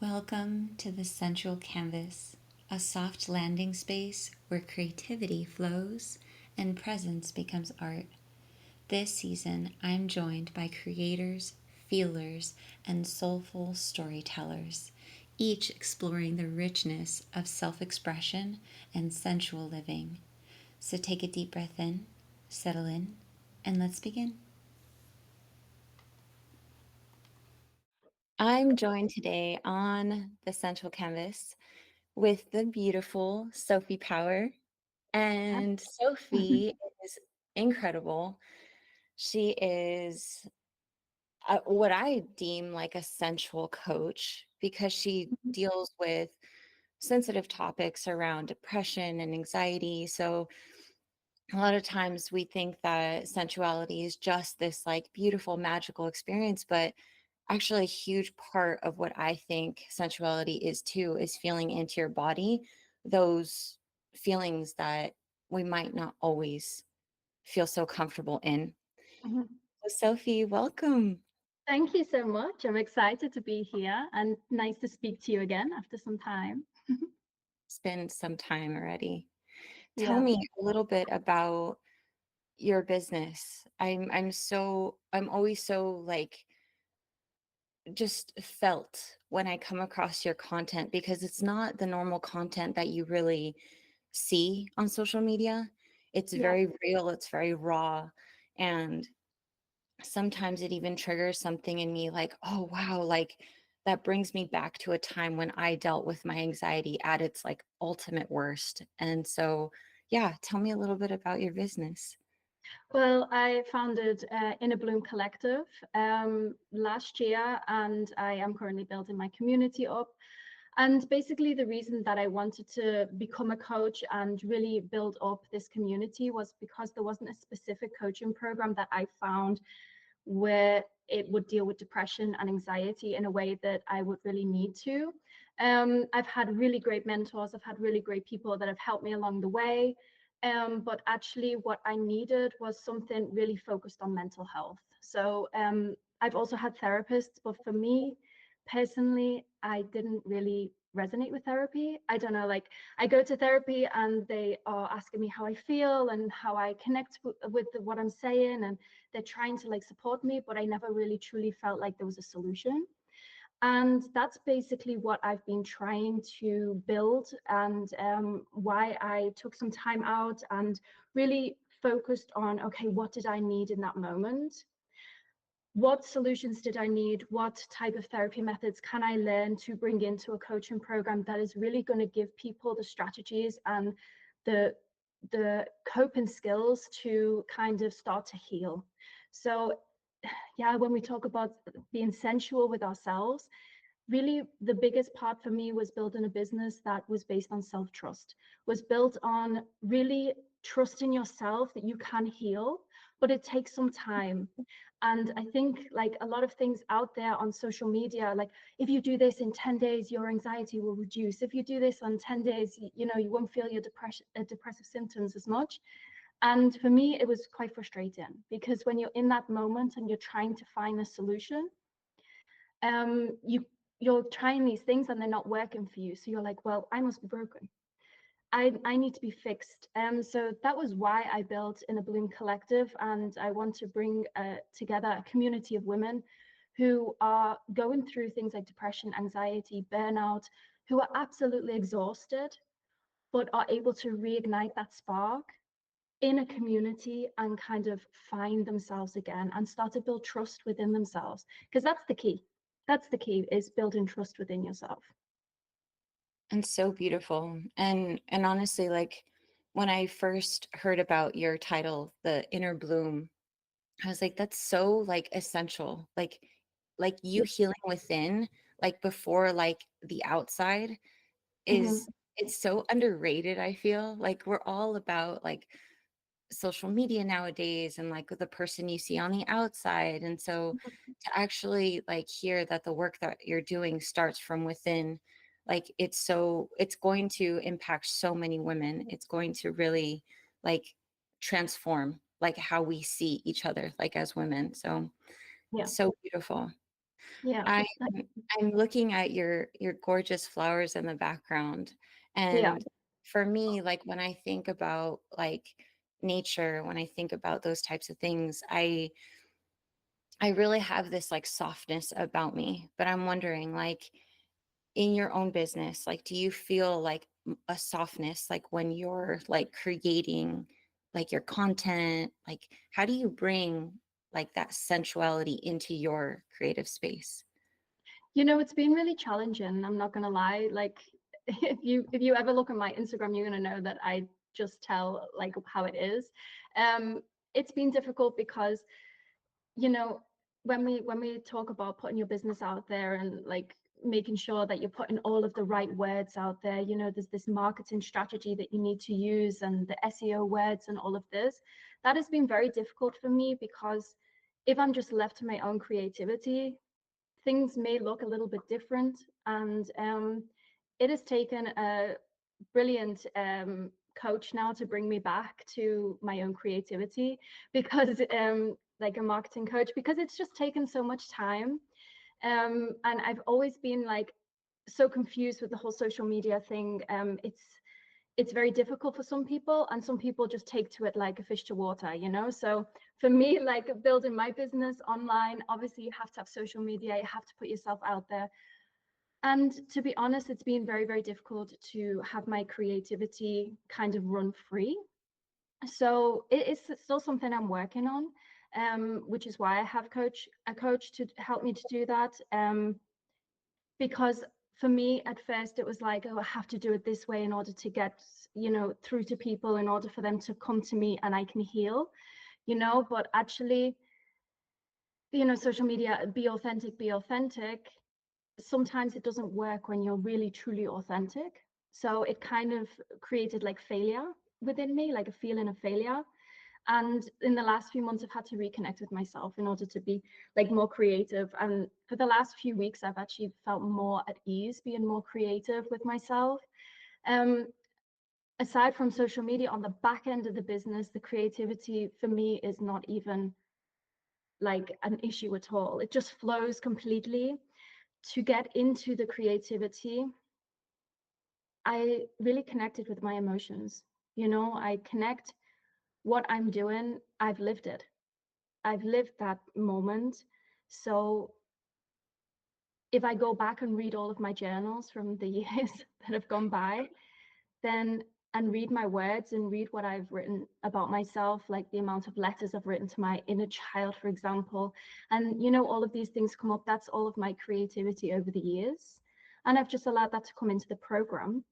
Welcome to the Sensual Canvas, a soft landing space where creativity flows and presence becomes art. This season, I'm joined by creators, feelers, and soulful storytellers, each exploring the richness of self expression and sensual living. So take a deep breath in, settle in, and let's begin. I'm joined today on the Sensual Canvas with the beautiful Sophie Power. Yes. And Sophie is incredible. She is what I deem like a sensual coach because she Mhm. deals with sensitive topics around depression and anxiety. So a lot of times we think that sensuality is just this like beautiful, magical experience, but actually a huge part of what I think sensuality is too is feeling into your body those feelings that we might not always feel so comfortable in. Mhm. So Sophie, welcome. Thank you so much. I'm excited to be here and nice to speak to you again after some time. It's been some time already. Tell Yeah. me a little bit about your business. I'm always so like just felt when I come across your content because it's not the normal content that you really see on social media. It's Yeah. very real, it's very raw, and sometimes it even triggers something in me like, oh wow, like that brings me back to a time when I dealt with my anxiety at its like ultimate worst. And so, yeah, tell me a little bit about your business. Well, I founded Inner Bloom Collective last year, and I am currently building my community up. And basically, the reason that I wanted to become a coach and really build up this community was because there wasn't a specific coaching program that I found where it would deal with depression and anxiety in a way that I would really need to. I've had really great mentors, I've had really great people that have helped me along the way. But actually, what I needed was something really focused on mental health. So I've also had therapists, but for me personally, I didn't really resonate with therapy. I don't know, like I go to therapy and they are asking me how I feel and how I connect with what I'm saying, and they're trying to like support me, but I never really truly felt like there was a solution. And that's basically what I've been trying to build, and why I took some time out and really focused on, okay, what did I need in that moment? What solutions did I need? What type of therapy methods can I learn to bring into a coaching program that is really going to give people the strategies and the the coping skills to kind of start to heal? So yeah, when we talk about being sensual with ourselves, really the biggest part for me was building a business that was based on self-trust, was built on really trusting yourself that you can heal, but it takes some time. And I think like a lot of things out there on social media, like if you do this in 10 days your anxiety will reduce, if you do this on 10 days you know you won't feel your depressive symptoms as much. And for me it was quite frustrating, because when you're in that moment and you're trying to find a solution, you're trying these things and they're not working for you, so you're like, well, I must be broken. I need to be fixed. So that was why I built In a Bloom Collective, and I want to bring together a community of women who are going through things like depression, anxiety, burnout, who are absolutely exhausted, but are able to reignite that spark in a community and kind of find themselves again and start to build trust within themselves, because that's the key. That's the key, is building trust within yourself. And so beautiful. And honestly, like when I first heard about your title, The Inner Bloom, I was like, that's so like essential. Like you healing within, like before like the outside is Mhm. it's so underrated, I feel. Like we're all about like social media nowadays and like the person you see on the outside. And so to actually like hear that the work that you're doing starts from within, like it's going to impact so many women. It's going to really like transform like how we see each other like as women. So Yeah. so beautiful. Yeah. I I'm looking at your gorgeous flowers in the background, Yeah. and for me, like, when I think about, like, nature, when I think about those types of things, I really have this, like, softness about me, but I'm wondering, like, in your own business, like, do you feel, like, a softness, like, when you're, like, creating, like, your content? Like, how do you bring, like, that sensuality into your creative space? It's been really challenging. I'm not gonna lie. Like, if you ever look at my Instagram, you're gonna know that I just tell like how it is. Um, it's been difficult because you know when we talk about putting your business out there and like making sure that you're putting all of the right words out there, there's this marketing strategy that you need to use and the SEO words and all of this. That has been very difficult for me because if I'm just left to my own creativity, things may look a little bit different. And it has taken a brilliant coach now to bring me back to my own creativity because like a marketing coach, because it's just taken so much time. And I've always been like so confused with the whole social media thing. It's very difficult for some people, and some people just take to it like a fish to water. So for me, like building my business online, obviously you have to have social media, you have to put yourself out there. And to be honest, it's been very, very difficult to have my creativity kind of run free. So it is still something I'm working on, which is why I have a coach to help me to do that. Because for me at first it was like, oh, I have to do it this way in order to get through to people, in order for them to come to me and I can heal. But actually, social media, be authentic, sometimes it doesn't work when you're really truly authentic. So it kind of created like failure within me, like a feeling of failure. And in the last few months, I've had to reconnect with myself in order to be like more creative. And for the last few weeks, I've actually felt more at ease being more creative with myself. Um, Aside from social media, on the back end of the business, the creativity for me is not even like an issue at all. It just flows completely. To get into the creativity, I really connected with my emotions. I connect what I'm doing, I've lived it. I've lived that moment. So if I go back and read all of my journals from the years that have gone by, then and read my words and read what I've written about myself, like the amount of letters I've written to my inner child, for example, and all of these things come up. That's all of my creativity over the years. And I've just allowed that to come into the program.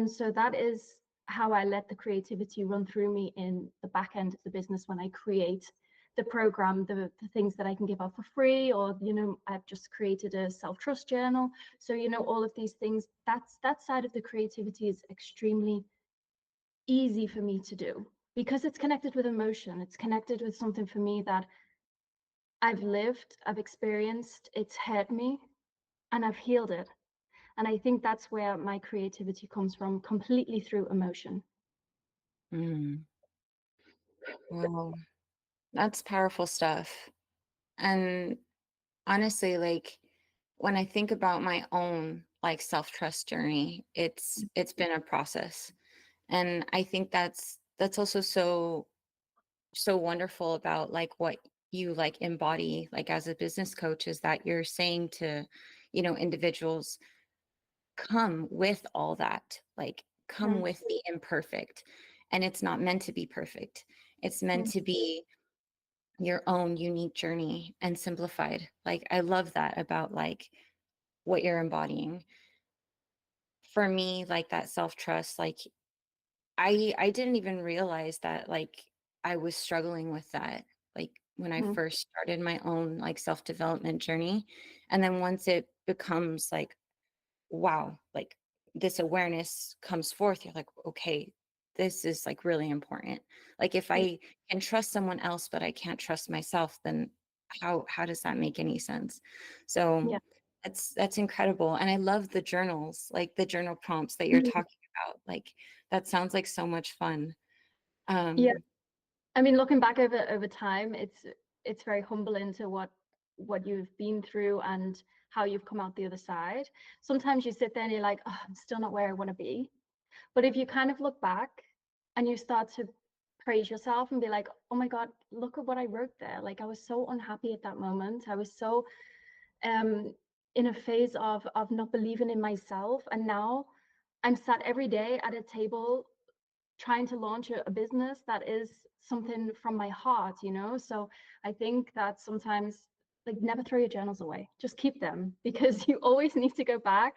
So that is how I let the creativity run through me in the back end of the business when I create the program, the things that I can give out for free, or I've just created a self-trust journal. So all of these things, that side of the creativity is extremely easy for me to do because it's connected with emotion. It's connected with something for me that I've lived, I've experienced, it's hurt me, and I've healed it. And I think that's where my creativity comes from, completely through emotion. Mm, well, that's powerful stuff. And honestly, like, when I think about my own, like, self-trust journey, it's been a process. And I think that's also so wonderful about, like, what you, like, embody, like, as a business coach, is that you're saying to, individuals, come with all that, like, come Mm, with the imperfect. And it's not meant to be perfect. It's meant mm, to be your own unique journey and simplified. Like, I love that about, like, what you're embodying. For me, like, that self-trust, like, I didn't even realize that, like, I was struggling with that, like, when I mm. first started my own, like, self-development journey. And then once it becomes like, wow, like, this awareness comes forth, you're like, okay, this is, like, really important. Like, if Yeah, I can trust someone else but I can't trust myself, then how does that make any sense? So yeah. that's incredible. And I love the journals, like the journal prompts that you're Mm, talking about. Like, that sounds like so much fun. yeah. um I mean, looking back over time, it's very humbling to what you've been through and how you've come out the other side. Sometimes you sit there and you're like, oh, I'm still not where I want to be. But if you kind of look back and you start to praise yourself and be like, oh my God, look at what I wrote there. Like I was so unhappy at that moment. I was so um in a phase of not believing in myself. And now I'm sat every day at a table trying to launch a business that is something from my heart, you know? So I think that sometimes, like, never throw your journals away, just keep them because you always need to go back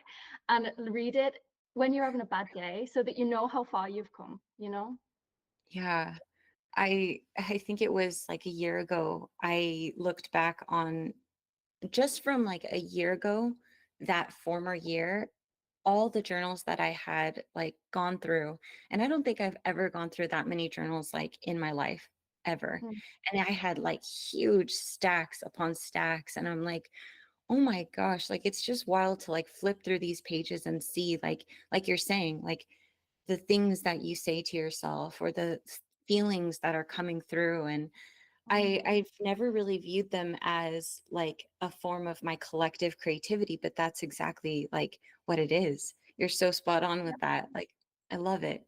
and read it when you're having a bad day so that you know how far you've come, you know? Yeah. I think it was like a year ago, I looked back on just from like a year ago, that former year, all the journals that I had like gone through. And I don't think I've ever gone through that many journals like in my life ever. Mm. And I had like huge stacks upon stacks. And I'm like, oh my gosh, like it's just wild to like flip through these pages and see like you're saying, like the things that you say to yourself or the feelings that are coming through. And Mm. I've never really viewed them as like a form of my collective creativity, but that's exactly like what it is. You're so spot on Yeah. with that. Like I love it.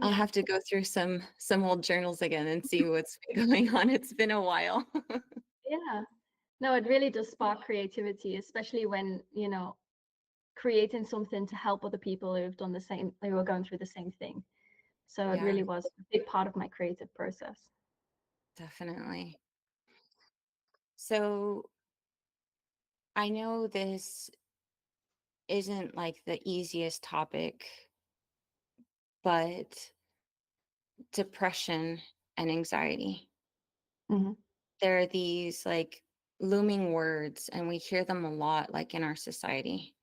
I'll Yeah. have to go through some old journals again and see what's been going on. It's been a while. Yeah. No, it really does spark creativity, especially when, you know, creating something to help other people who've done the same, who are going through the same thing. So it Yeah, really was a big part of my creative process. definitely. So I know this isn't like the easiest topic, but depression and anxiety. Mhm. There are these like looming words, and we hear them a lot, like in our society.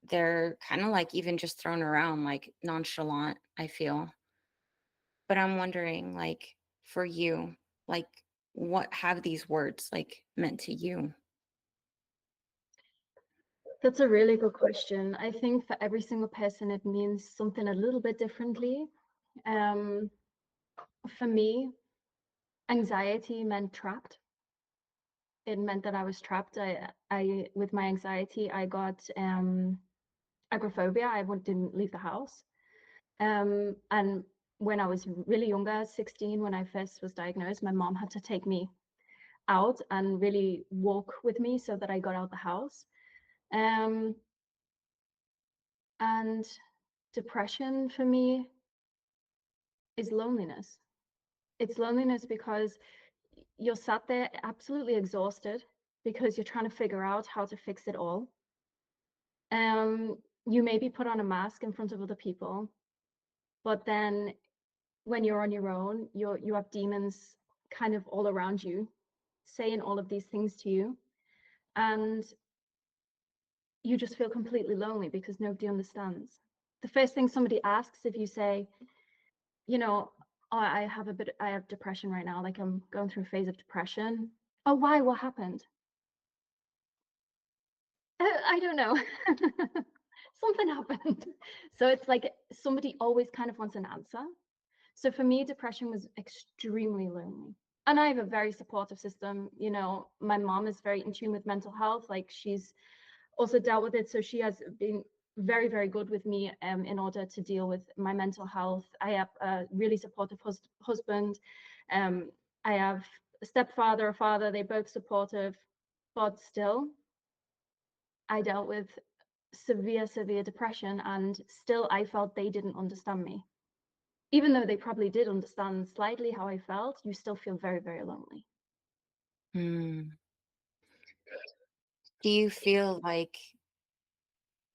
They're kind of like even just thrown around like nonchalant, I feel. But I'm wondering, like, for you, like, what have these words like meant to you? That's a really good question. I think for every single person, it means something a little bit differently. Um, for me, anxiety meant trapped. It meant that I was trapped. With my anxiety, I got agoraphobia. Didn't leave the house. And when I was really younger, 16, when I first was diagnosed, my mom had to take me out and really walk with me so that I got out the house. Um, and depression for me is loneliness. It's loneliness because you're sat there absolutely exhausted because you're trying to figure out how to fix it all. You maybe put on a mask in front of other people, but then when you're on your own, you have demons kind of all around you saying all of these things to you, and you just feel completely lonely because nobody understands. The first thing somebody asks if you say, you know, oh, I have depression right now, like I'm going through a phase of depression. Oh, why? What happened? I don't know. Something happened. So it's like somebody always kind of wants an answer. So for me, depression was extremely lonely. And I have a very supportive system. You know, my mom is very in tune with mental health. Like she's also dealt with it. So she has been very, very good with me in order to deal with my mental health. I have a really supportive husband. Um, I have a stepfather, a father, they're both supportive. But still, I dealt with severe, severe depression, and still I felt they didn't understand me. Even though they probably did understand slightly how I felt, you still feel very, very lonely. Hmm. Do you feel like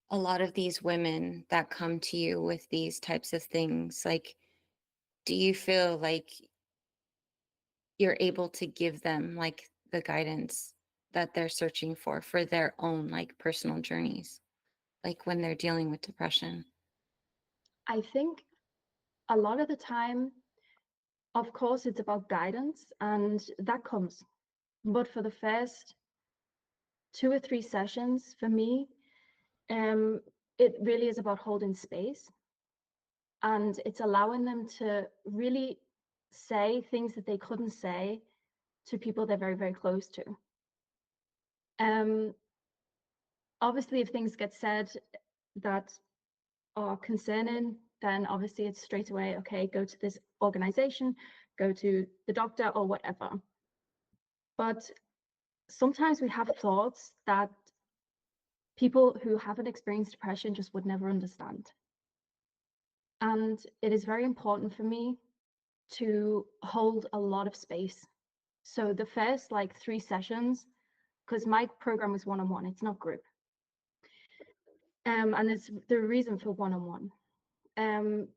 a lot of these women that come to you with these types of things, like, do you feel like you're able to give them like the guidance that they're searching for their own like personal journeys, like when they're dealing with depression? I think a lot of the time, of course, it's about guidance, and that comes. But for the first 2 or 3 sessions, for me, um, it really is about holding space, and it's allowing them to really say things that they couldn't say to people they're very, very close to. Um, Obviously, if things get said that are concerning, then obviously it's straight away, okay, go to this organization, go to the doctor or whatever. But sometimes we have thoughts that people who haven't experienced depression just would never understand. And it is very important for me to hold a lot of space. So the first like 3 sessions, because my program is one-on-one, it's not group. And it's the reason for one-on-one.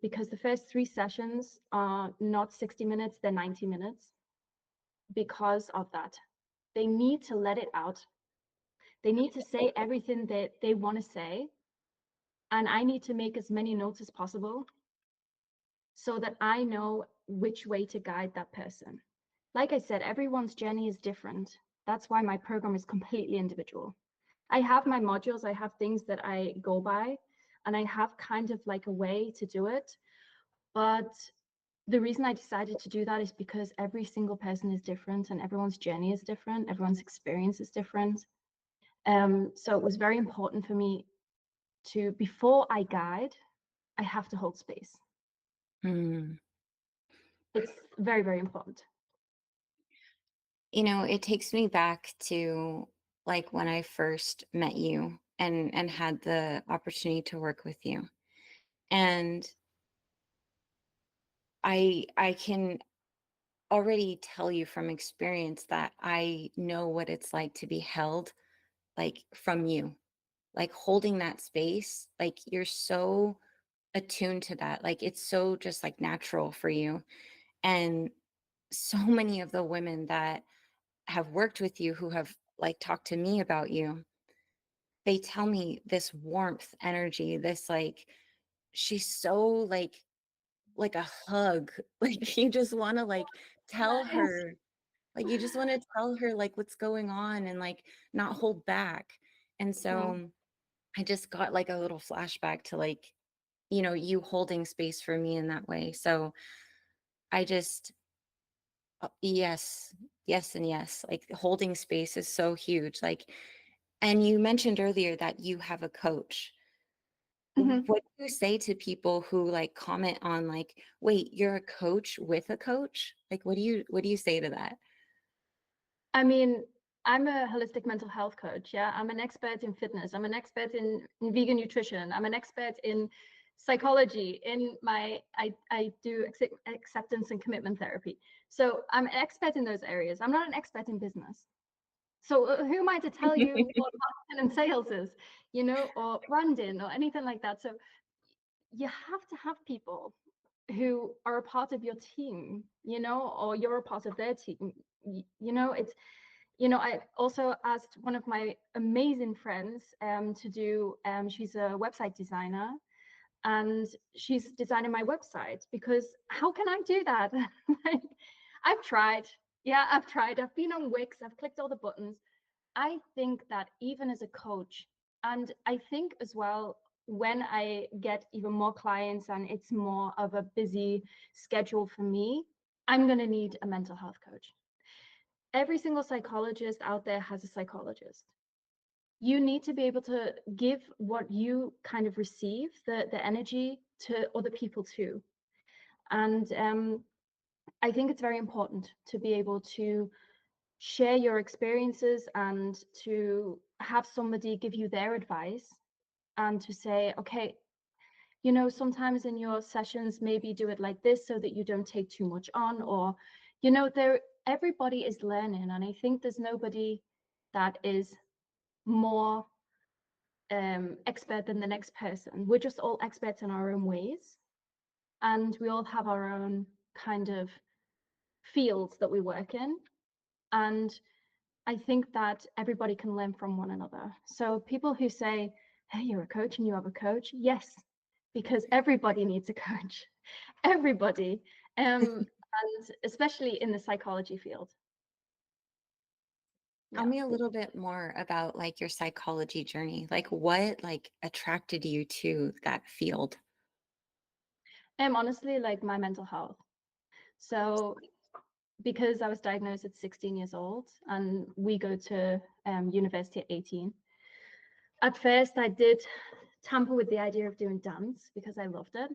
Because the first 3 sessions are not 60 minutes, they're 90 minutes. Because of that, they need to let it out. They need to say everything that they want to say. And I need to make as many notes as possible so that I know which way to guide that person. Like I said, everyone's journey is different. That's why my program is completely individual. I have my modules, I have things that I go by, and I have kind of like a way to do it. But the reason I decided to do that is because every single person is different and everyone's journey is different, everyone's experience is different. So it was very important for me to, before I guide, I have to hold space. Hmm. It's very, very important. You know, it takes me back to like when I first met you and had the opportunity to work with you. And I can already tell you from experience that I know what it's like to be held like from you. Like holding that space, like you're so attuned to that. Like it's so just like natural for you. And so many of the women that have worked with you who have like talked to me about you, they tell me this warmth energy, this like she's so like a hug. Like you just want to like tell Yes. her, like you just want to tell her like what's going on and like not hold back. And Mhm. so I just got like a little flashback to like, you know, you holding space for me in that way. So I just yes, yes, and yes. Like holding space is so huge. Like, and you mentioned earlier that you have a coach. Mhm. What do you say to people who like comment on like, wait, you're a coach with a coach? Like, what do you say to that? I mean, I'm a holistic mental health coach. Yeah, I'm an expert in fitness. I'm an expert in vegan nutrition. I'm an expert in psychology. I do acceptance and commitment therapy. So I'm an expert in those areas. I'm not an expert in business. So who am I to tell you what marketing and sales is, or branding or anything like that? So you have to have people who are a part of your team, or you're a part of their team. It's I also asked one of my amazing friends to do, she's a website designer, and she's designing my website, because how can I do that? Like, I've tried. Yeah, I've tried. I've been on Wix, I've clicked all the buttons. I think that even as a coach, and I think as well, when I get even more clients and it's more of a busy schedule for me, I'm going to need a mental health coach. Every single psychologist out there has a psychologist. You need to be able to give what you kind of receive, the energy, to other people too. And I think it's very important to be able to share your experiences and to have somebody give you their advice, and to say, okay, sometimes in your sessions, maybe do it like this so that you don't take too much on, or, there, everybody is learning. And I think there's nobody that is more expert than the next person. We're just all experts in our own ways. And we all have our own kind of fields that we work in. And I think that everybody can learn from one another. So people who say, hey, you're a coach and you have a coach, yes, because everybody needs a coach. Everybody. And especially in the psychology field. Tell Yeah. me a little bit more about like your psychology journey. Like what like attracted you to that field? Honestly, like my mental health. So because I was diagnosed at 16 years old and we go to university at 18. At first, I did tamper with the idea of doing dance because I loved it,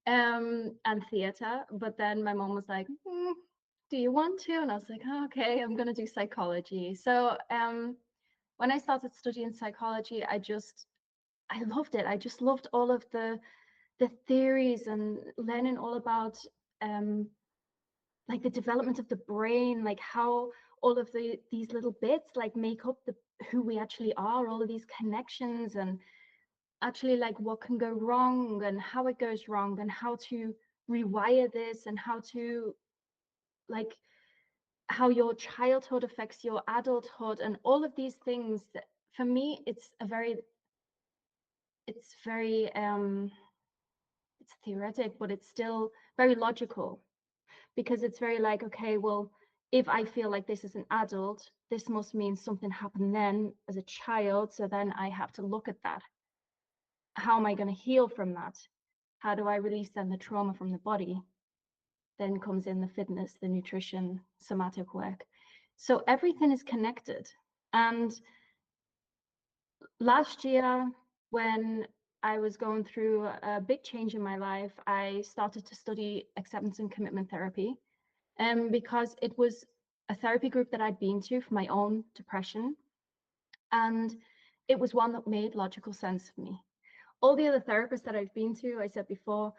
and theatre. But then my mom was like, do you want to? And I was like, oh, okay, I'm going to do psychology. So when I started studying psychology, I loved it. I just loved all of the theories and learning all about like the development of the brain, like how all of these little bits like make up the who we actually are, all of these connections, and actually like what can go wrong and how it goes wrong and how to rewire this and how to like how your childhood affects your adulthood and all of these things. For me, it's very it's theoretic, but it's still very logical, because it's very like, okay, well, if I feel like this as an adult, this must mean something happened then as a child. So then I have to look at that. How am I going to heal from that? How do I release then the trauma from the body? Then comes in the fitness, the nutrition, somatic work. So everything is connected. And last year, when I was going through a big change in my life, I started to study acceptance and commitment therapy. Because it was a therapy group that I'd been to for my own depression. And it was one that made logical sense for me. All the other therapists that I've been to, I said before,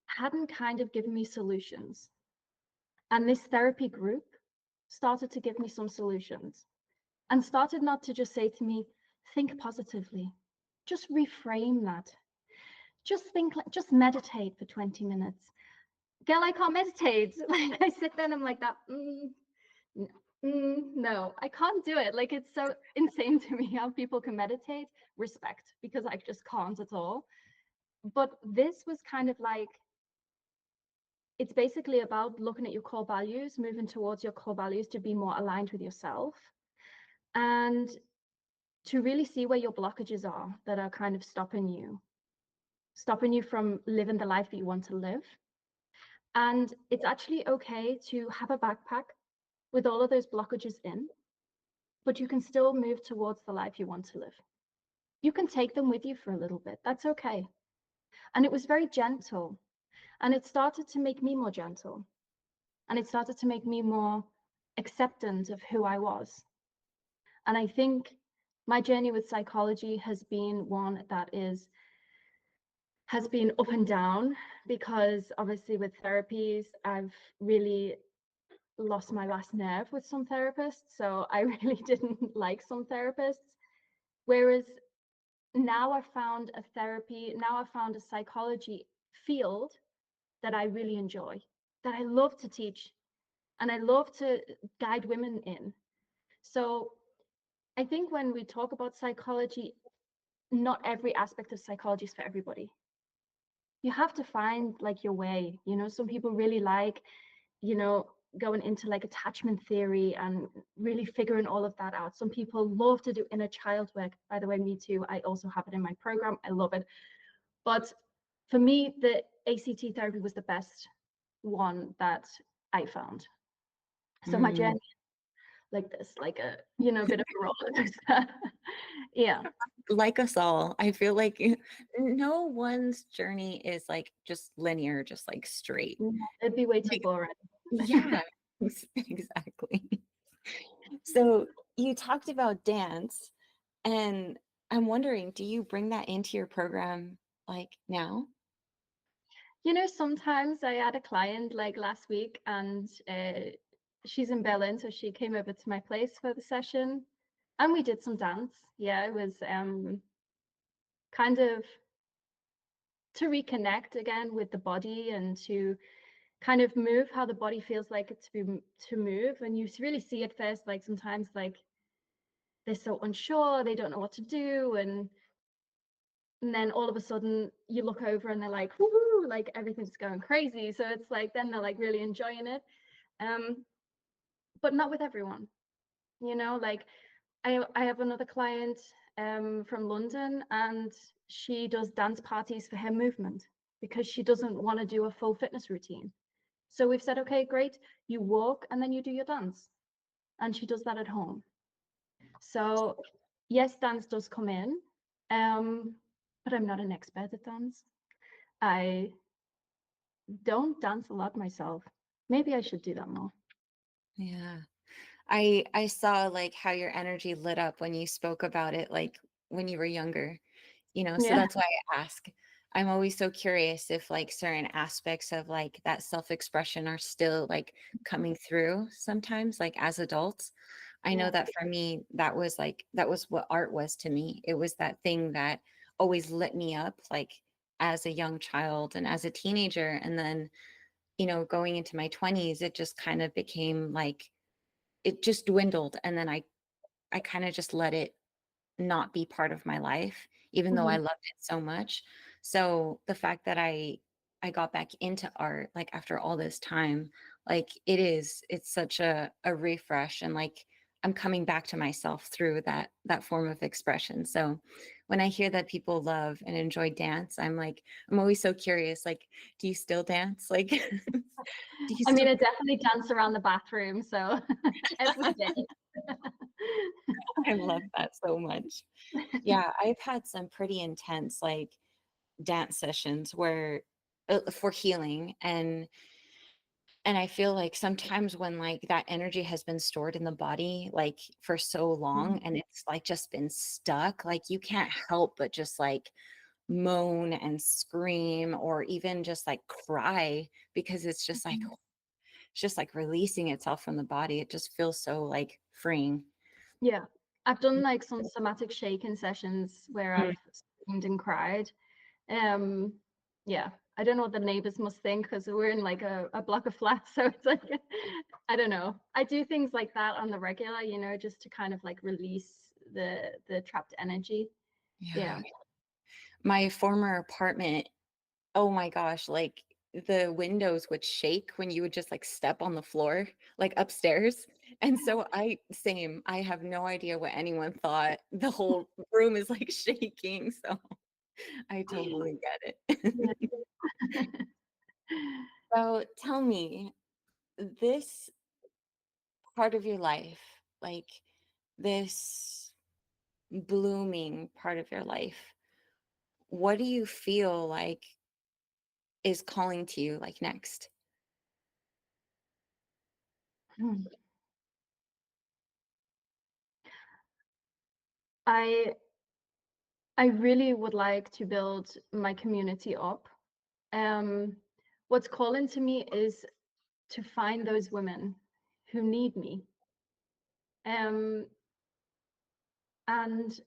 hadn't kind of given me solutions. And this therapy group started to give me some solutions and started not to just say to me, think positively, just reframe that. Just think, just meditate for 20 minutes. Girl, I can't meditate. Like I sit there and I'm like that. No, I can't do it. Like, it's so insane to me how people can meditate. Respect, because I just can't at all. But this was kind of like, it's basically about looking at your core values, moving towards your core values to be more aligned with yourself, and to really see where your blockages are that are kind of stopping you from living the life that you want to live. And it's actually okay to have a backpack with all of those blockages in, but you can still move towards the life you want to live. You can take them with you for a little bit. That's okay. And it was very gentle. And it started to make me more gentle. And it started to make me more acceptant of who I was. And I think my journey with psychology has been one that has been up and down, because obviously with therapies, I've really lost my last nerve with some therapists. So I really didn't like some therapists. Whereas now I found a psychology field that I really enjoy, that I love to teach, and I love to guide women in. So I think when we talk about psychology, not every aspect of psychology is for everybody. You have to find like your way. Some people really like, going into like attachment theory and really figuring all of that out. Some people love to do inner child work. By the way, me too. I also have it in my program. I love it. But for me, the ACT therapy was the best one that I found. So my journey, like this, like a, bit of a roller coaster. Yeah. Like us all, I feel like no one's journey is like just linear, just like straight. It'd be way too Like, boring. yeah, exactly. So you talked about dance, and I'm wondering, do you bring that into your program like now? Sometimes I had a client like last week, and she's in Berlin, so she came over to my place for the session, and we did some dance. Yeah, it was kind of to reconnect again with the body and to kind of move how the body feels like it to move. And you really see at first, like sometimes like they're so unsure, they don't know what to do, and then all of a sudden you look over and they're like, woohoo, like everything's going crazy. So it's like then they're like really enjoying it. But not with everyone. Like I have another client from London, and she does dance parties for her movement because she doesn't want to do a full fitness routine. So we've said, okay, great, you walk and then you do your dance. And she does that at home. So yes, dance does come in, but I'm not an expert at dance. I don't dance a lot myself. Maybe I should do that more. Yeah. I saw like how your energy lit up when you spoke about it, like when you were younger, so Yeah. that's why I ask. I'm always so curious if like certain aspects of like that self-expression are still like coming through sometimes, like as adults. I know Yeah. that for me, that was what art was to me. It was that thing that always lit me up, like as a young child and as a teenager. And then, going into my 20s, it just kind of became like it just dwindled. And then I kind of just let it not be part of my life, even though I Mhm. loved it so much. So the fact that I got back into art like after all this time, like it's such a refresh, and like I'm coming back to myself through that form of expression. So when I hear that people love and enjoy dance, I'm always so curious, like, do you still dance? Like do you I mean, still I definitely dance around the bathroom, so every day. I love that so much. Yeah, I've had some pretty intense like dance sessions where for healing, and I feel like sometimes when like that energy has been stored in the body like for so long and it's like just been stuck, like you can't help but just like moan and scream or even just like cry because it's just like releasing itself from the body. It just feels so like freeing. Yeah. I've done like some somatic shaking sessions where Mm. I've screamed and cried. Um, yeah, I don't know what the neighbors must think because we're in like a block of flats. So it's like, I don't know. I do things like that on the regular, just to kind of like release the trapped energy. Yeah. Yeah. My former apartment, oh my gosh, like the windows would shake when you would just like step on the floor, like upstairs. And so I have no idea what anyone thought. The whole room is like shaking. So I totally get Yeah. it. So tell me, this part of your life, like this blooming part of your life, what do you feel like is calling to you like next? Hmm. I I really would like to build my community up. Um, what's calling to me is to find those women who need me. Um, and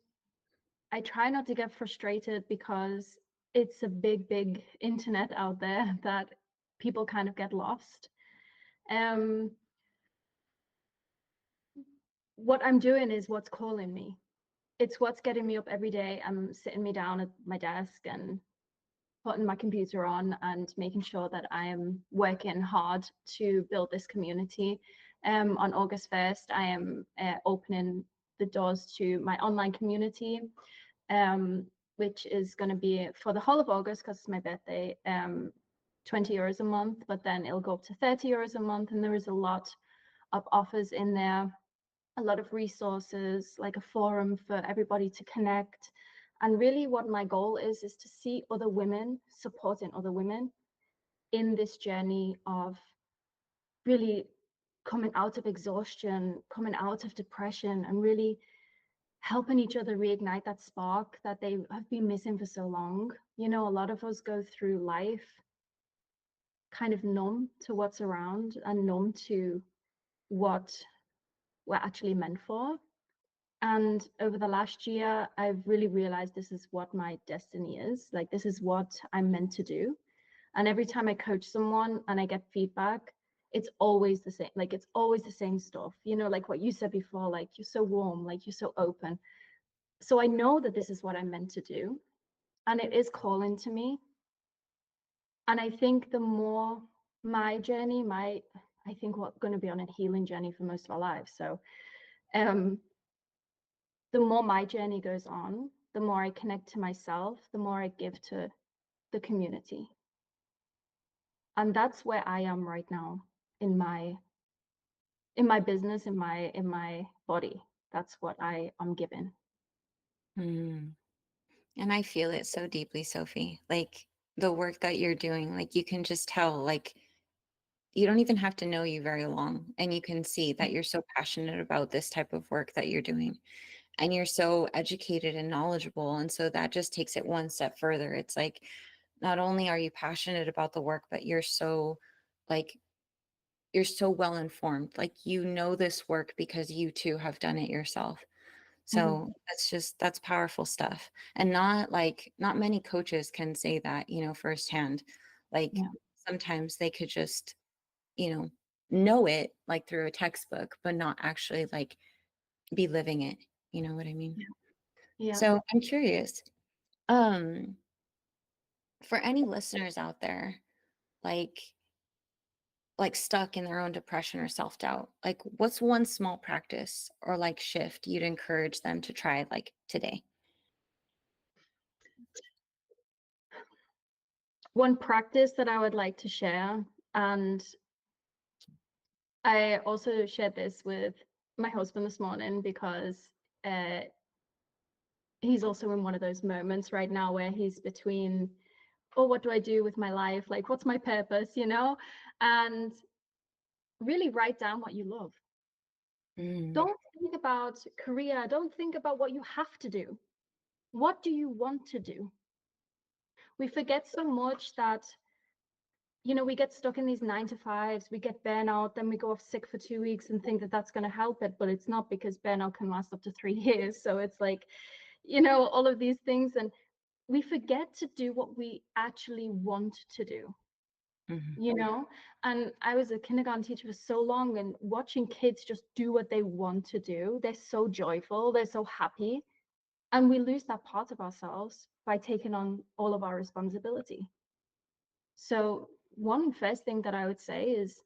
I try not to get frustrated because it's a big, big internet out there that people kind of get lost. Um, what I'm doing is what's calling me. It's what's getting me up every day. I'm sitting me down at my desk and putting my computer on and making sure that I am working hard to build this community. On August 1st, I am opening the doors to my online community, um, which is going to be for the whole of August because it's my birthday, €20 a month, but then it'll go up to €30 a month. And there is a lot of offers in there, a lot of resources, like a forum for everybody to connect. And really, what my goal is to see other women supporting other women in this journey of really coming out of exhaustion, coming out of depression, and really helping each other reignite that spark that they have been missing for so long. A lot of us go through life kind of numb to what's around and numb to what we're actually meant for. And over the last year, I've really realized this is what my destiny is. Like, this is what I'm meant to do. And every time I coach someone and I get feedback, it's always the same. Like, it's always the same stuff, like what you said before, like, you're so warm, like, you're so open. So I know that this is what I'm meant to do. And it is calling to me. And I think the more my journey, I think we're going to be on a healing journey for most of our lives. So, um, the more my journey goes on, the more I connect to myself, the more I give to the community. And that's where I am right now in my business, in my body. That's what I am given. Mm. And I feel it so deeply, Sophie. Like the work that you're doing, like you can just tell, like you don't even have to know you very long, and you can see that you're so passionate about this type of work that you're doing, and you're so educated and knowledgeable. And so that just takes it one step further. It's like not only are you passionate about the work, but like you're so well informed. Like you know this work because you too have done it yourself. Mhm. So that's powerful stuff. And not many coaches can say that, firsthand. Like Yeah, sometimes they could just, know it like through a textbook, but not actually like be living it. You know what I mean? yeah, yeah. So I'm curious, um, for any listeners out there, like stuck in their own depression or self-doubt, like what's one small practice or like shift you'd encourage them to try like today? One practice that I would like to share, and I also shared this with my husband this morning because uh, he's also in one of those moments right now where he's between, oh, what do I do with my life? Like, what's my purpose, you know? And really write down what you love. Mm, Don't think about career. Don't think about what you have to do. What do you want to do? We forget so much that, we get stuck in these 9 to 5s, we get burnout, then we go off sick for 2 weeks and think that that's going to help it, but it's not, because burnout can last up to 3 years. So it's like, all of these things. And we forget to do what we actually want to do. mhm, And I was a kindergarten teacher for so long, and watching kids just do what they want to do, they're so joyful, they're so happy, and we lose that part of ourselves by taking on all of our responsibility. So one first thing that I would say is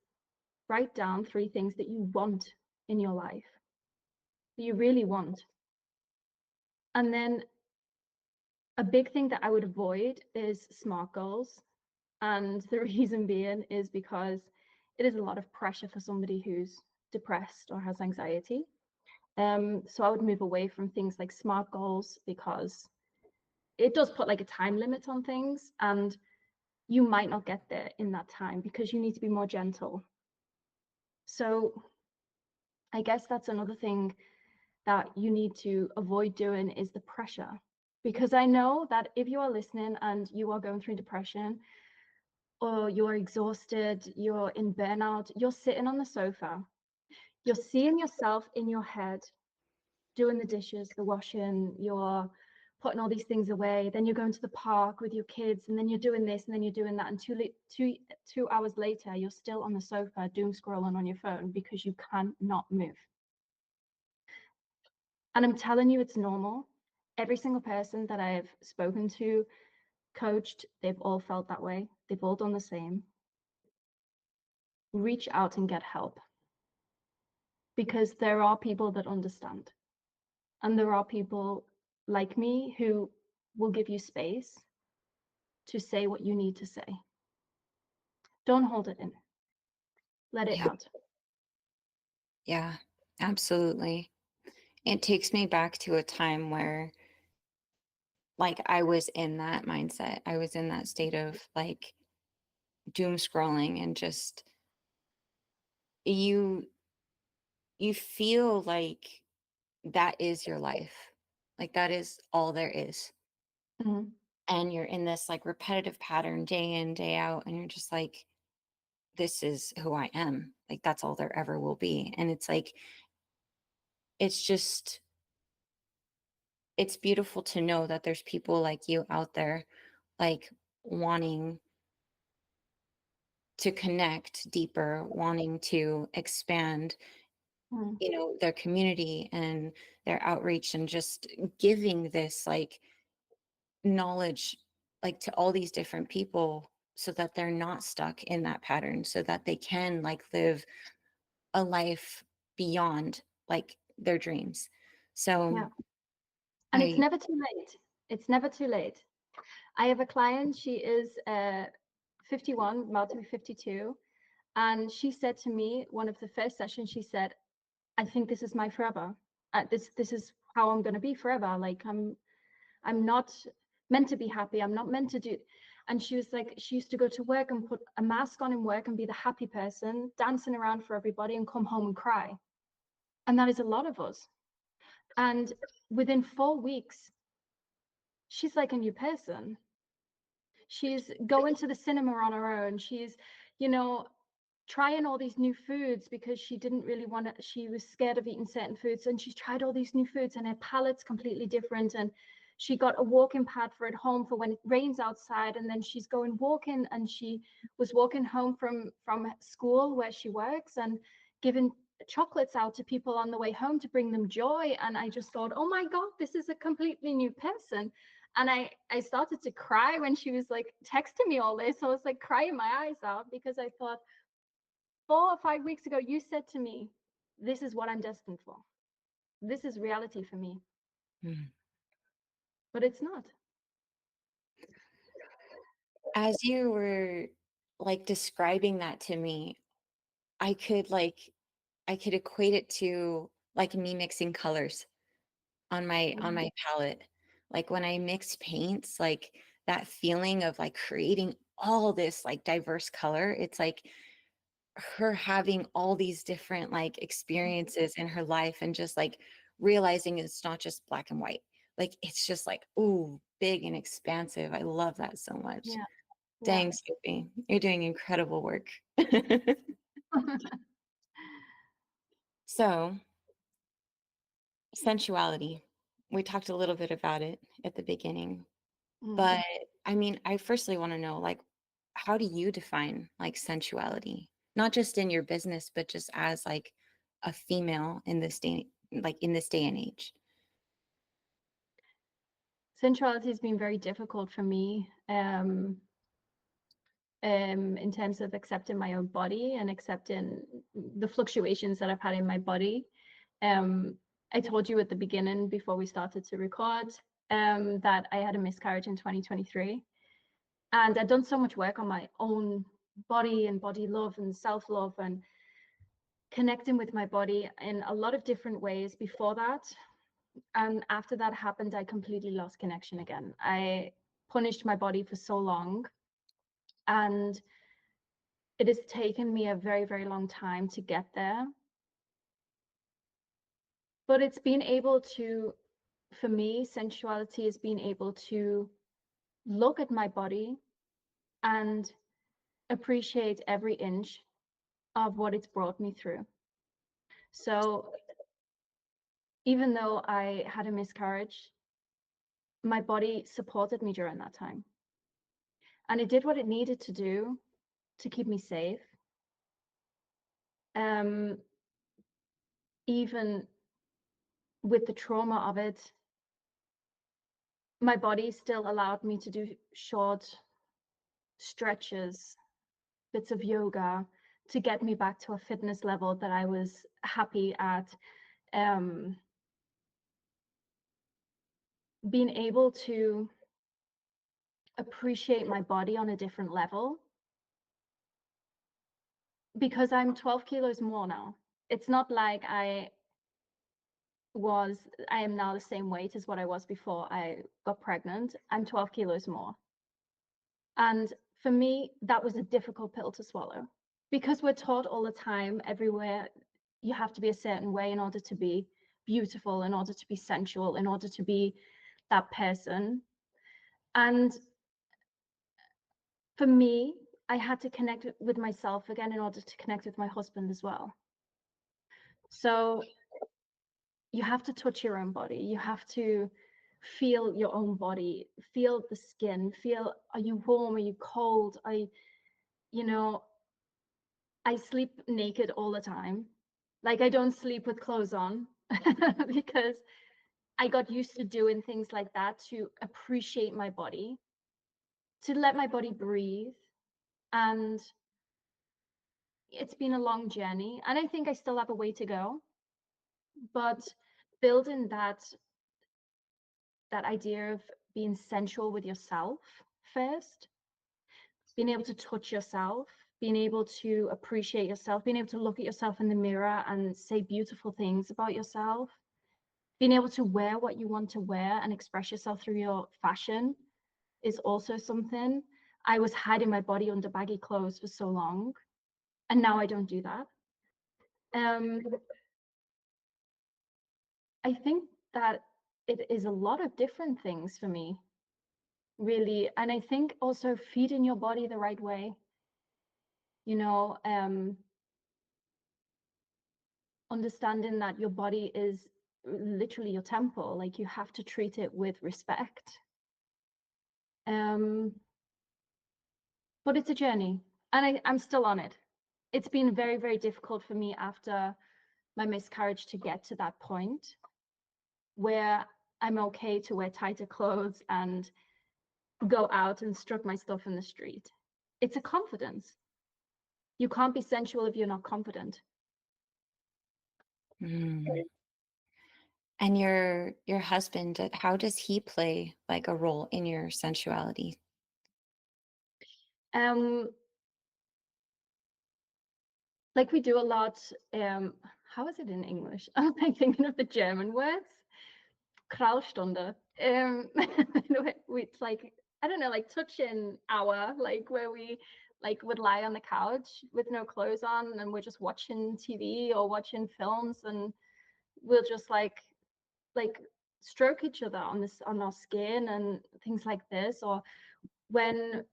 write down 3 things that you want in your life, that you really want. And then a big thing that I would avoid is SMART goals. And the reason being is because it is a lot of pressure for somebody who's depressed or has anxiety. So I would move away from things like SMART goals, because it does put like a time limit on things, and you might not get there in that time because you need to be more gentle. So I guess that's another thing that you need to avoid doing, is the pressure. Because I know that if you are listening and you are going through depression, or you're exhausted, you're in burnout, you're sitting on the sofa, you're seeing yourself in your head doing the dishes, the washing, you're putting all these things away, then you're going to the park with your kids, and then you're doing this, and then you're doing that, and 2 hours later, you're still on the sofa doom scrolling on your phone because you cannot move. And I'm telling you, it's normal. Every single person that I've spoken to, coached, they've all felt that way. They've all done the same. Reach out and get help, because there are people that understand. And there are people like me who will give you space to say what you need to say. Don't hold it in, let it yeah, out. yeah, absolutely. It takes me back to a time where like I was in that mindset. I was in that state of like doom scrolling, and just you you feel like that is your life. Like that is all there is. Mhm. And you're in this like repetitive pattern day in, day out, and you're just like, this is who I am. Like that's all there ever will be. And it's like, it's just, it's beautiful to know that there's people like you out there, like wanting to connect deeper, wanting to expand, Mhm. their community and their outreach, and just giving this like knowledge like to all these different people so that they're not stuck in that pattern, so that they can like live a life beyond like their dreams. So Yeah. And it's I never too late. It's never too late. I have a client, she is 51, about to be 52. And she said to me, one of the first sessions, she said, I think this is my forever. This is how I'm going to be forever. Like I'm not meant to be happy. I'm not meant to do. And she was like, she used to go to work and put a mask on in work and be the happy person, dancing around for everybody, and come home and cry. And that is a lot of us. And within 4 weeks, she's like a new person. She's going to the cinema on her own. She's, you know, trying all these new foods because she didn't really want to, she was scared of eating certain foods, and she's tried all these new foods and her palate's completely different. And she got a walking pad for at home for when it rains outside, and then she's going walking, and she was walking home from school where she works and giving chocolates out to people on the way home to bring them joy. And I just thought, oh my god, this is a completely new person. And I started to cry when she was like texting me all this. I was like crying my eyes out because I thought, 4 or 5 weeks ago, you said to me, this is what I'm destined for. This is reality for me. Mm. But it's not. As you were like describing that to me, I could like I could equate it to like me mixing colors on my palette. Like when I mix paints, like that feeling of like creating all this like diverse color, it's like her having all these different like experiences in her life and just like realizing it's not just black and white. Like it's just like, ooh, big and expansive. I love that so much. Yeah. Yeah. Dang, Sophie, you're doing incredible work. So, sensuality. We talked a little bit about it at the beginning, Mm. but I mean, I firstly want to know like, how do you define like sensuality? Not just in your business, but just as like a female in this day, like in this day and age. Sensuality has been very difficult for me in terms of accepting my own body and accepting the fluctuations that I've had in my body. Um, I told you at the beginning before we started to record that I had a miscarriage in 2023. And I'd done so much work on my own body and body love and self-love and connecting with my body in a lot of different ways before that. And after that happened, I completely lost connection again. I punished my body for so long, and it has taken me a very, very long time to get there. But it's been able to, for me, sensuality is being able to look at my body and appreciate every inch of what it's brought me through. So even though I had a miscarriage, my body supported me during that time. And it did what it needed to do to keep me safe. Um, even with the trauma of it, my body still allowed me to do short stretches, bits of yoga to get me back to a fitness level that I was happy at. Um, being able to appreciate my body on a different level because I'm 12 kilos more now. It's not like I am now the same weight as what I was before I got pregnant. I'm 12 kilos more. And for me, that was a difficult pill to swallow because we're taught all the time, everywhere, you have to be a certain way in order to be beautiful, in order to be sensual, in order to be that person. And for me, I had to connect with myself again in order to connect with my husband as well. So you have to touch your own body. You have to feel your own body, feel the skin, feel, are you warm? Are you cold? You know, I sleep naked all the time. Like I don't sleep with clothes on because I got used to doing things like that to appreciate my body, to let my body breathe. And it's been a long journey. And I think I still have a way to go. But building that idea of being sensual with yourself first being able to touch yourself, being able to appreciate yourself, being able to look at yourself in the mirror and say beautiful things about yourself, being able to wear what you want to wear and express yourself through your fashion is also something. I was hiding my body under baggy clothes for so long, and now I don't do that. Um, I think that it is a lot of different things for me, really. And I think also feeding your body the right way, you know, understanding that your body is literally your temple, like you have to treat it with respect. Um, but it's a journey, and I'm still on it. It's been very, very difficult for me after my miscarriage to get to that point where I'm okay to wear tighter clothes and go out and strut my stuff in the street. It's a confidence. You can't be sensual if you're not confident. Mm. And your husband, how does he play like a role in your sensuality? Um, like we do a lot. How is it in English? I'm like thinking of the German words. Kraulstunde. It's like, I don't know, like touching hour, like where we like would lie on the couch with no clothes on and we're just watching TV or watching films, and we'll just like stroke each other on this on our skin and things like this. Or when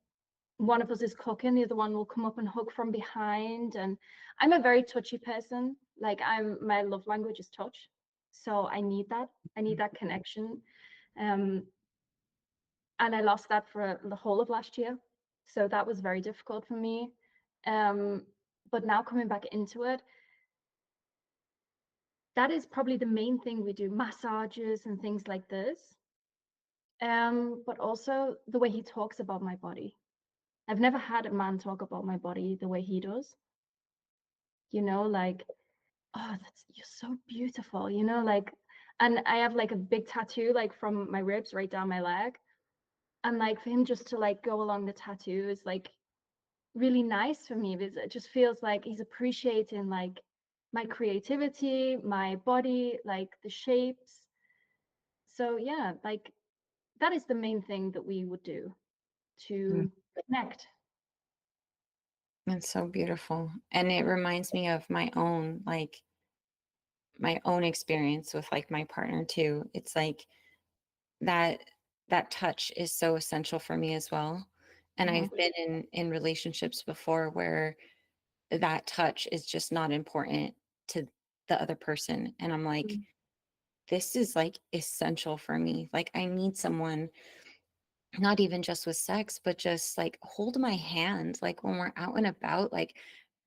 one of us is cooking, the other one will come up and hug from behind. And I'm a very touchy person. Like my love language is touch. So I need that. I need that connection. Um, and I lost that for the whole of last year. So that was very difficult for me. But now coming back into it, that is probably the main thing we do, massages and things like this. But also the way he talks about my body. I've never had a man talk about my body the way he does. You know, like, oh, that's you're so beautiful, you know, like, and I have like a big tattoo like from my ribs right down my leg. And like for him just to like go along the tattoo is like really nice for me because it just feels like he's appreciating like my creativity, my body, like the shapes. So yeah, like that is the main thing that we would do Mm. to connect. That's so beautiful. And it reminds me of my own experience with like my partner too. It's like that that touch is so essential for me as well. And Mhm. I've been in relationships before where that touch is just not important to the other person. And I'm like, Mm. this is like essential for me. Like I need someone, not even just with sex, but just like hold my hand, like when we're out and about, like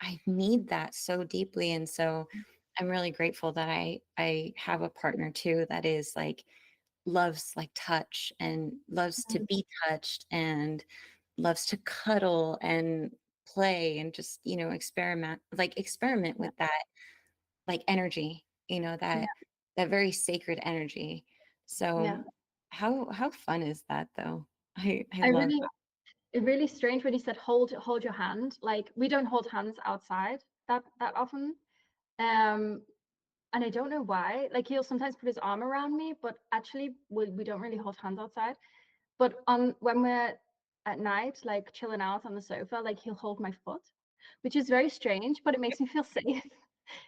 I need that so deeply. And so I'm really grateful that I have a partner too that is like loves like touch and loves to be touched and loves to cuddle and play and just, experiment Yeah, with that like energy, yeah, that very sacred energy. So yeah. how fun is that though? I I love really, it really strange when he said hold your hand. Like we don't hold hands outside that often. Um, and I don't know why. Like he'll sometimes put his arm around me, but actually we don't really hold hands outside. But on when we're at night, like chilling out on the sofa, like he'll hold my foot, which is very strange, but it makes me feel safe.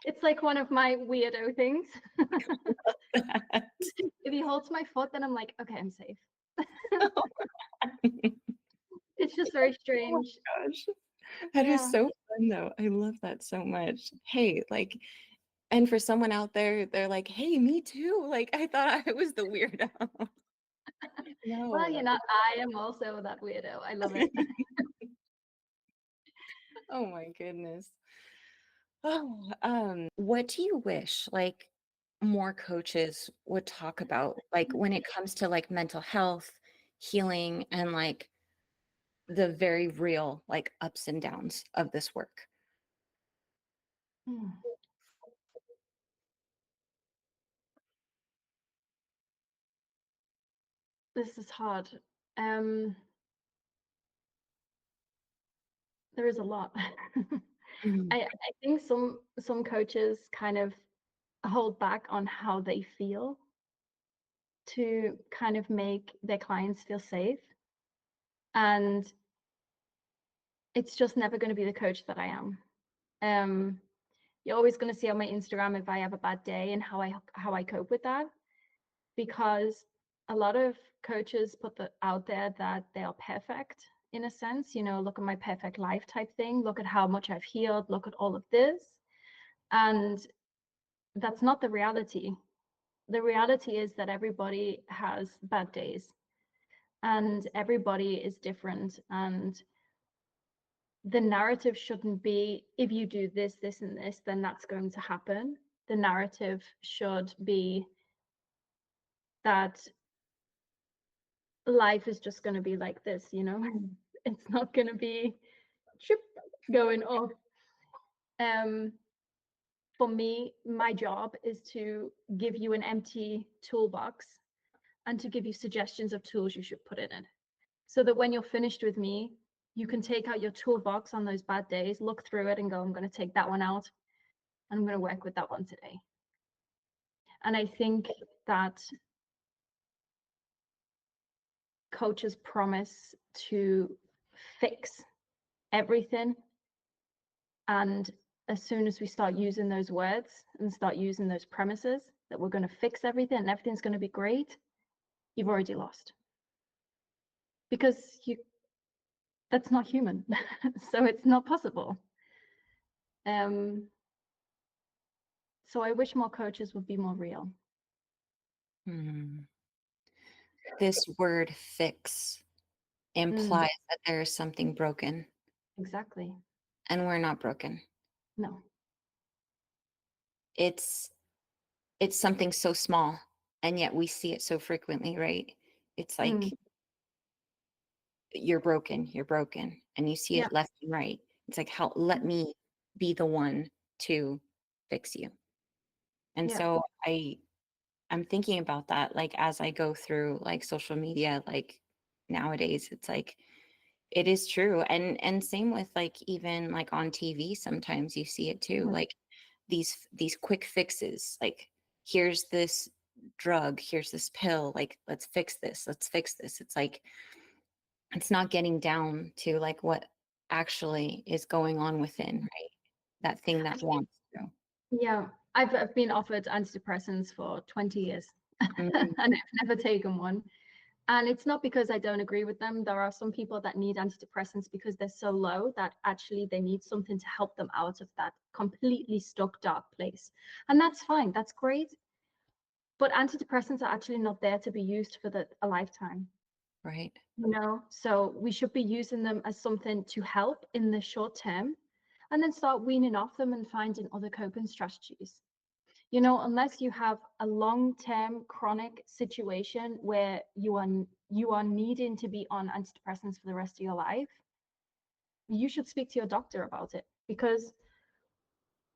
It's like one of my weirdo things. that. If he holds my foot, then I'm like, okay, I'm safe. It's just very Oh strange. my gosh. That is Yeah. so fun though. I love that so much. Hey, and for someone out there, they're like, "Hey, me too." Like I thought I was the weirdo. Well, No. you're not. I am also that weirdo. I love it. Oh my goodness. Oh, what do you wish like more coaches would talk about like when it comes to like mental health, healing, and like the very real like ups and downs of this work? Hmm. This is hard. Um, There is a lot. Mhm. I think some coaches kind of hold back on how they feel to kind of make their clients feel safe. And it's just never going to be the coach that I am. Um, you're always going to see on my Instagram if I have a bad day and how I cope with that, because a lot of coaches put that out there that they are perfect in a sense, look at my perfect life type thing, look at how much I've healed, look at all of this. And that's not the reality. The reality is that everybody has bad days and everybody is different. And the narrative shouldn't be, if you do this, this, and this, then that's going to happen. The narrative should be that life is just going to be like this, It's not going to be going off. For me, my job is to give you an empty toolbox and to give you suggestions of tools you should put in it, so that when you're finished with me, you can take out your toolbox on those bad days, look through it and go, I'm going to take that one out and I'm going to work with that one today. And I think that coaches promise to fix everything. And as soon as we start using those words and start using those premises that we're going to fix everything and everything's going to be great, you've already lost. Because that's not human. So it's not possible. So I wish more coaches would be more real. Hmm. This word fix Mm, implies that there is something broken, exactly. and we're not broken. No. It's it's something so small, and yet we see it so frequently, right? It's Mm, like you're broken, and you see yeah. it left and right. It's like, how, let me be the one to fix you. And Yeah. so I'm thinking about that, like, as I go through like social media, like nowadays, it's like it is true. And same with like even like on TV, sometimes you see it too, Mm, like these quick fixes, like here's this drug, here's this pill, like let's fix this, let's fix this. It's like it's not getting down to like what actually is going on within, right? That thing I that mean, wants to. yeah. I've been offered antidepressants for 20 years and Mm, I've never taken one. And it's not because I don't agree with them. There are some people that need antidepressants because they're so low that actually they need something to help them out of that completely stuck dark place. And that's fine. That's great. But antidepressants are actually not there to be used for a lifetime. right. So we should be using them as something to help in the short term and then start weaning off them and finding other coping strategies. Unless you have a long-term chronic situation where you are needing to be on antidepressants for the rest of your life, you should speak to your doctor about it, because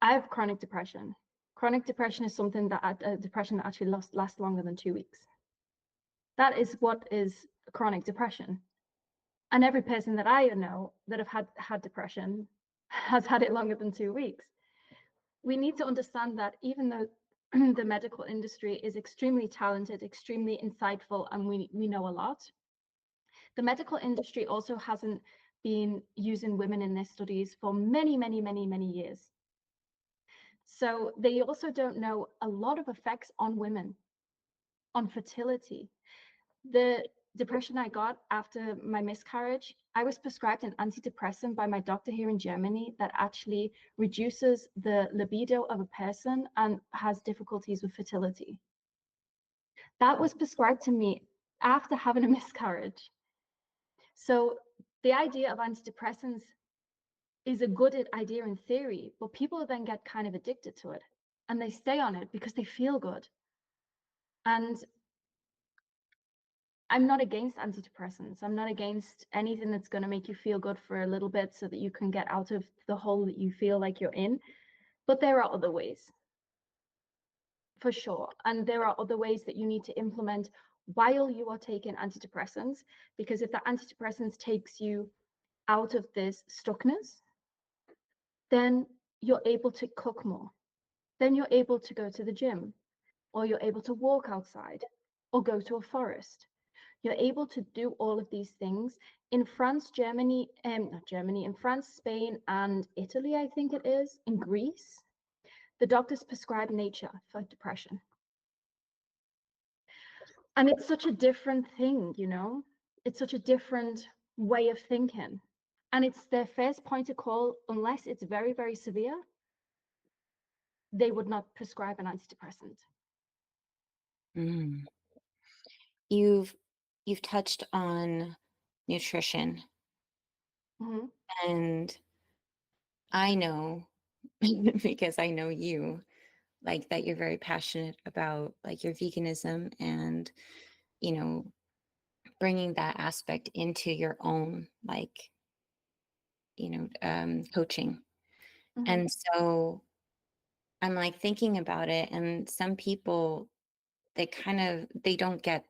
I have chronic depression. Chronic depression is something that depression that actually lasts longer than 2 weeks. That is what is chronic depression. And every person that I know that have had depression has had it longer than 2 weeks. We need to understand that even though the medical industry is extremely talented, extremely insightful, and we know a lot, the medical industry also hasn't been using women in their studies for many, many, many, many years. So they also don't know a lot of effects on women, on fertility. The depression I got after my miscarriage, I was prescribed an antidepressant by my doctor here in Germany that actually reduces the libido of a person and has difficulties with fertility. That was prescribed to me after having a miscarriage. So the idea of antidepressants is a good idea in theory, but people then get kind of addicted to it and they stay on it because they feel good. And I'm not against antidepressants. I'm not against anything that's going to make you feel good for a little bit so that you can get out of the hole that you feel like you're in. But there are other ways, for sure. And there are other ways that you need to implement while you are taking antidepressants, because if the antidepressants takes you out of this stuckness, then you're able to cook more. Then you're able to go to the gym, or you're able to walk outside, or go to a forest. You're able to do all of these things in France, Germany, not Germany, in France, Spain, and Italy, I think it is, in Greece. The doctors prescribe nature for depression. And it's such a different thing, you know? It's such a different way of thinking. And it's their first point of call, unless it's very, very severe, they would not prescribe an antidepressant. Mm. You've touched on nutrition, Mhm. and I know because I know you, like that you're very passionate about like your veganism and, you know, bringing that aspect into your own like, coaching. Mhm. And so I'm like thinking about it, and some people they don't get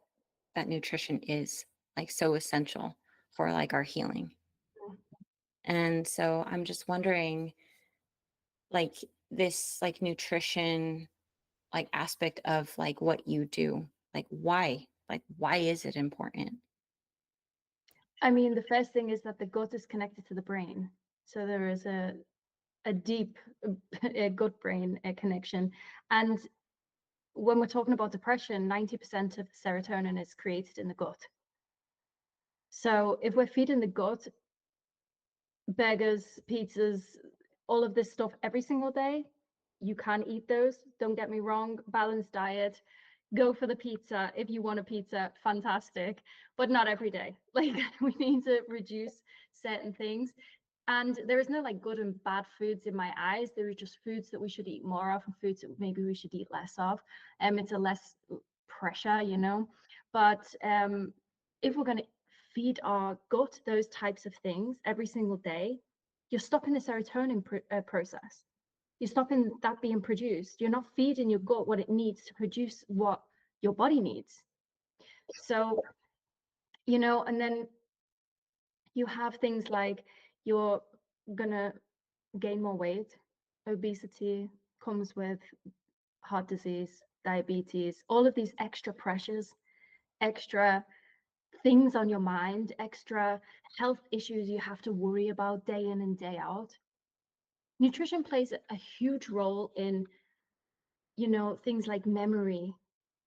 that nutrition is like so essential for like our healing. And so I'm just wondering, like, this like nutrition like aspect of like what you do, like why is it important? I mean, the first thing is that the gut is connected to the brain. So there is a deep gut brain connection. And when we're talking about depression, 90% of the serotonin is created in the gut. So if we're feeding the gut burgers, pizzas, all of this stuff every single day, you can eat those. Don't get me wrong, balanced diet. Go for the pizza if you want a pizza, fantastic, but not every day. Like we need to reduce certain things. And there is no like good and bad foods in my eyes. There are just foods that we should eat more of and foods that maybe we should eat less of. It's a less pressure, you know. But if we're going to feed our gut those types of things every single day, you're stopping the serotonin process. You're stopping that being produced. You're not feeding your gut what it needs to produce what your body needs. So, you know, and then you have things like you're gonna gain more weight. Obesity comes with heart disease, diabetes, all of these extra pressures, extra things on your mind, extra health issues you have to worry about day in and day out. Nutrition plays a huge role in, you know, things like memory,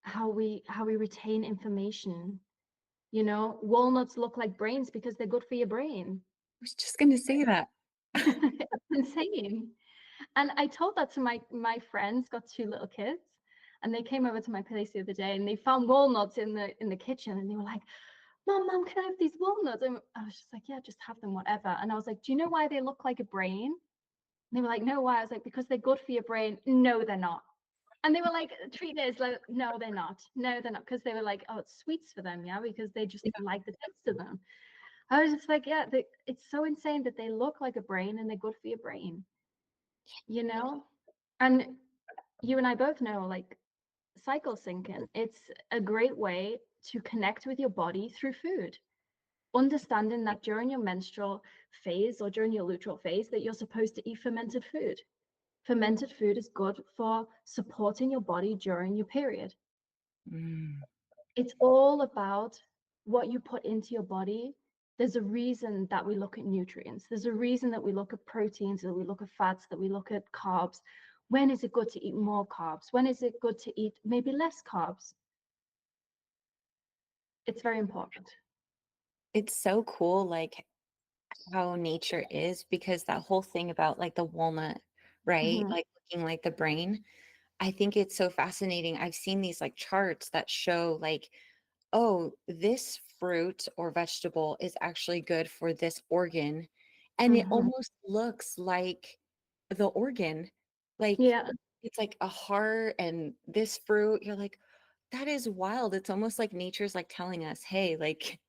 how we retain information. You know, walnuts look like brains because they're good for your brain. Was just gonna say that. It's insane. And I told that to my friends, got two little kids, and they came over to my place the other day and they found walnuts in the kitchen and they were like, Mom, can I have these walnuts? And I was just like, yeah, just have them, whatever. And I was like, do you know why they look like a brain? And they were like, no, why? I was like, because they're good for your brain. No, they're not. And they were like, treat it as like, no, they're not. No, they're not. Because they were like, oh, it's sweets for them, yeah, because they just like the taste of them. I was just like, yeah, it's so insane that they look like a brain and they're good for your brain, you know? And you and I both know, like, cycle syncing, it's a great way to connect with your body through food. Understanding that during your menstrual phase or during your luteal phase that you're supposed to eat fermented food. Fermented food is good for supporting your body during your period. Mm. It's all about what you put into your body. There's a reason that we look at nutrients. There's a reason that we look at proteins, that we look at fats, that we look at carbs. When is it good to eat more carbs? When is it good to eat maybe less carbs? It's very important. It's so cool, like how nature is, because that whole thing about like the walnut, right? Mhm. Like looking like the brain. I think it's so fascinating. I've seen these like charts that show like, oh, this fruit or vegetable is actually good for this organ. And it Mhm. almost looks like the organ. Like Yeah. it's like a heart and this fruit. You're like, that is wild. It's almost like nature's like telling us, hey, like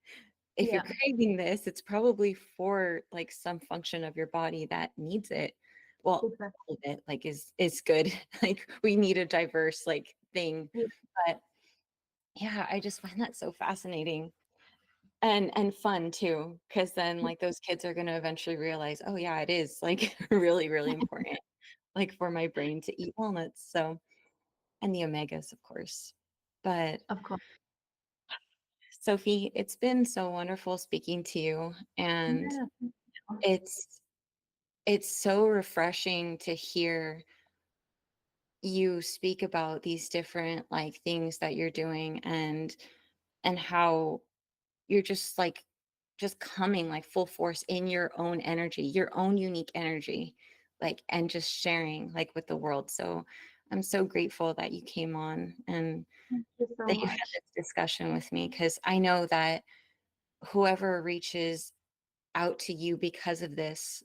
if you're Yeah. craving this, it's probably for like some function of your body that needs it. Well, Exactly. all of it like is good. Like we need a diverse like thing. Yeah. But yeah, I just find that so fascinating. and fun too, because then like those kids are going to eventually realize, oh yeah, it is like really, really important, like for my brain to eat walnuts. So, and the omegas, of course. But Of course. Sophie, it's been so wonderful speaking to you, and Yeah. it's it's so refreshing to hear you speak about these different like things that you're doing, and how you're just like just coming like full force in your own energy, your own unique energy, like, and just sharing like with the world. So I'm so grateful that you came on and Thank you so that you had much. this discussion with me, because I know that whoever reaches out to you because of this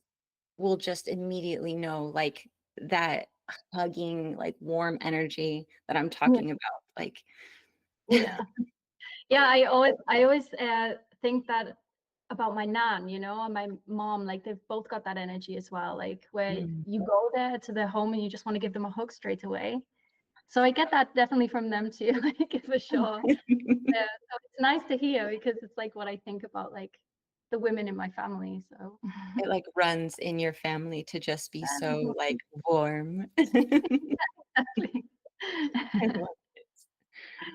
will just immediately know like that hugging, like warm energy that I'm Yeah. talking about. Like, Yeah. Yeah, I always think that about my nan, and my mom, like they've both got that energy as well, like where mm. you go there to their home and you just want to give them a hug straight away. So I get that definitely from them too, like for sure. Yeah, so it's nice to hear because it's like what I think about like the women in my family. So It like runs in your family to just be so like warm. exactly. I love it.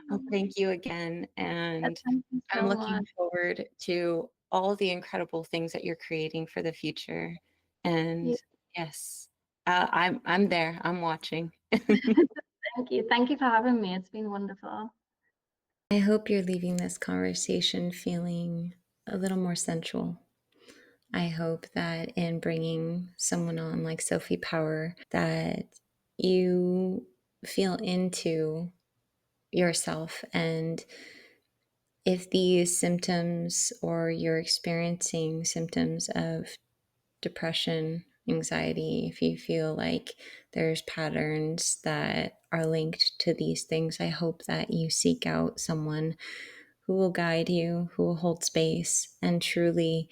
Well, thank you again, and Thank you I'm so looking much. forward to all the incredible things that you're creating for the future. Yeah, And yes, I'm there. I'm watching. thank you. Thank you for having me. It's been wonderful. I hope you're leaving this conversation feeling a little more sensual. I hope that in bringing someone on like Sophie Power, that you feel into yourself. And if these symptoms, or you're experiencing symptoms of depression, anxiety, if you feel like there's patterns that are linked to these things, I hope that you seek out someone who will guide you, who will hold space, and truly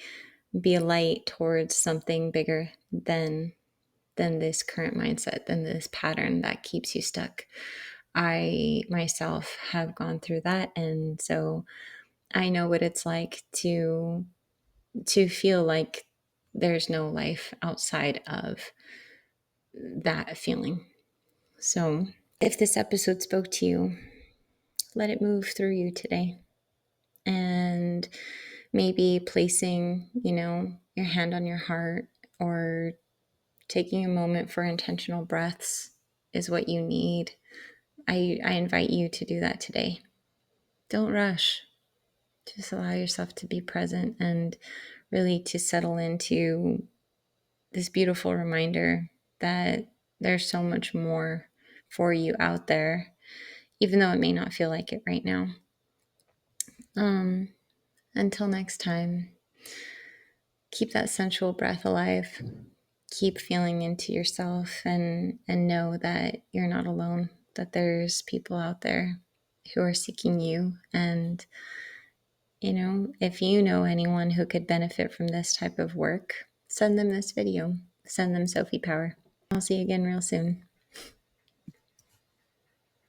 be a light towards something bigger than this current mindset, than this pattern that keeps you stuck. I myself have gone through that, and so I know what it's like to feel like there's no life outside of that feeling. So, if this episode spoke to you, let it move through you today. And maybe placing, your hand on your heart, or taking a moment for intentional breaths is what you need. I invite you to do that today. Don't rush. Just allow yourself to be present and really to settle into this beautiful reminder that there's so much more for you out there, even though it may not feel like it right now. Um, until next time, keep that sensual breath alive. Keep feeling into yourself, and know that you're not alone, that there's people out there who are seeking you. And if you know anyone who could benefit from this type of work, send them this video. Send them Sophie Power. I'll see you again real soon.